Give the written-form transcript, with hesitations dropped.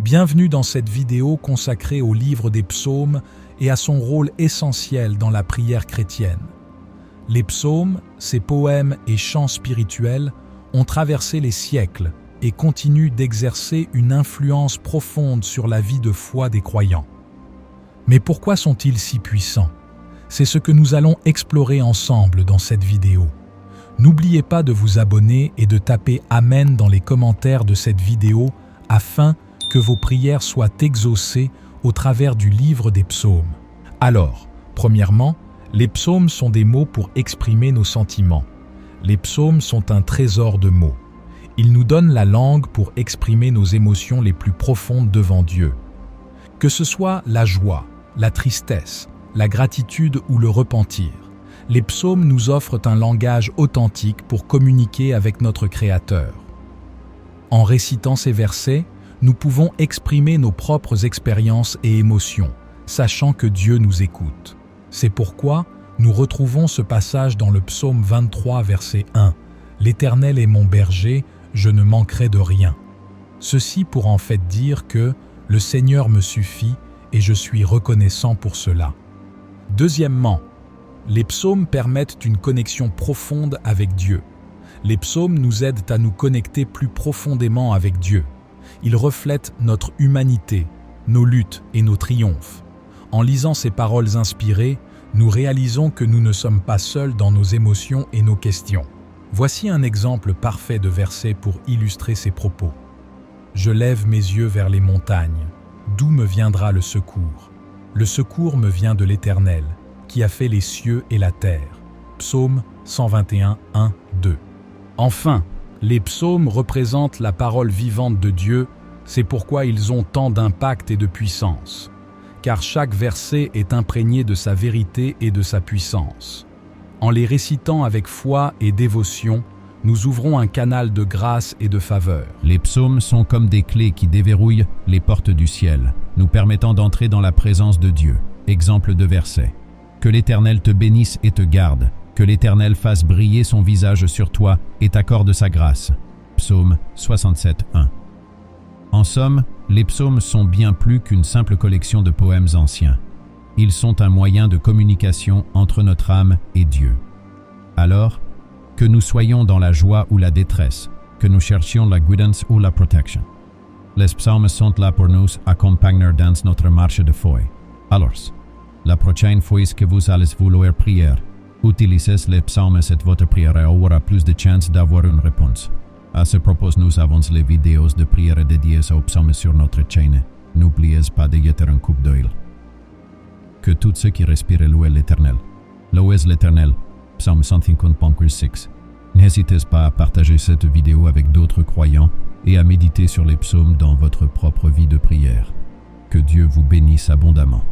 Bienvenue dans cette vidéo consacrée au livre des psaumes et à son rôle essentiel dans la prière chrétienne. Les psaumes, ces poèmes et chants spirituels, ont traversé les siècles et continuent d'exercer une influence profonde sur la vie de foi des croyants. Mais pourquoi sont-ils si puissants? C'est ce que nous allons explorer ensemble dans cette vidéo. N'oubliez pas de vous abonner et de taper « Amen » dans les commentaires de cette vidéo afin que vos prières soient exaucées au travers du livre des psaumes. Alors, premièrement, les psaumes sont des mots pour exprimer nos sentiments. Les psaumes sont un trésor de mots. Ils nous donnent la langue pour exprimer nos émotions les plus profondes devant Dieu. Que ce soit la joie, la tristesse, la gratitude ou le repentir, les psaumes nous offrent un langage authentique pour communiquer avec notre Créateur. En récitant ces versets, nous pouvons exprimer nos propres expériences et émotions, sachant que Dieu nous écoute. C'est pourquoi nous retrouvons ce passage dans le psaume 23, verset 1. « L'Éternel est mon berger, je ne manquerai de rien. » Ceci pour en fait dire que « le Seigneur me suffit et je suis reconnaissant pour cela. » Deuxièmement, les psaumes permettent une connexion profonde avec Dieu. Les psaumes nous aident à nous connecter plus profondément avec Dieu. Ils reflètent notre humanité, nos luttes et nos triomphes. En lisant ces paroles inspirées, nous réalisons que nous ne sommes pas seuls dans nos émotions et nos questions. Voici un exemple parfait de verset pour illustrer ces propos. « Je lève mes yeux vers les montagnes. D'où me viendra le secours? Le secours me vient de l'Éternel, qui a fait les cieux et la terre. » Psaume 121, 1, 2. Enfin, les psaumes représentent la parole vivante de Dieu, c'est pourquoi ils ont tant d'impact et de puissance. Car chaque verset est imprégné de sa vérité et de sa puissance. En les récitant avec foi et dévotion, nous ouvrons un canal de grâce et de faveur. Les psaumes sont comme des clés qui déverrouillent les portes du ciel, nous permettant d'entrer dans la présence de Dieu. Exemple de verset. Que l'Éternel te bénisse et te garde. Que l'Éternel fasse briller son visage sur toi et t'accorde sa grâce. Psaume 67, 1. En somme, les psaumes sont bien plus qu'une simple collection de poèmes anciens. Ils sont un moyen de communication entre notre âme et Dieu. Alors, que nous soyons dans la joie ou la détresse, que nous cherchions la guidance ou la protection, les psaumes sont là pour nous accompagner dans notre marche de foi. Alors, la prochaine fois que vous allez vouloir prier, utilisez les psaumes et votre prière aura plus de chances d'avoir une réponse. À ce propos, nous avons les vidéos de prière dédiées aux psaumes sur notre chaîne. N'oubliez pas de jeter un coup d'œil. Que tout ce qui respire loue l'Éternel. Louez l'Éternel. Psaume 150.6. N'hésitez pas à partager cette vidéo avec d'autres croyants et à méditer sur les psaumes dans votre propre vie de prière. Que Dieu vous bénisse abondamment.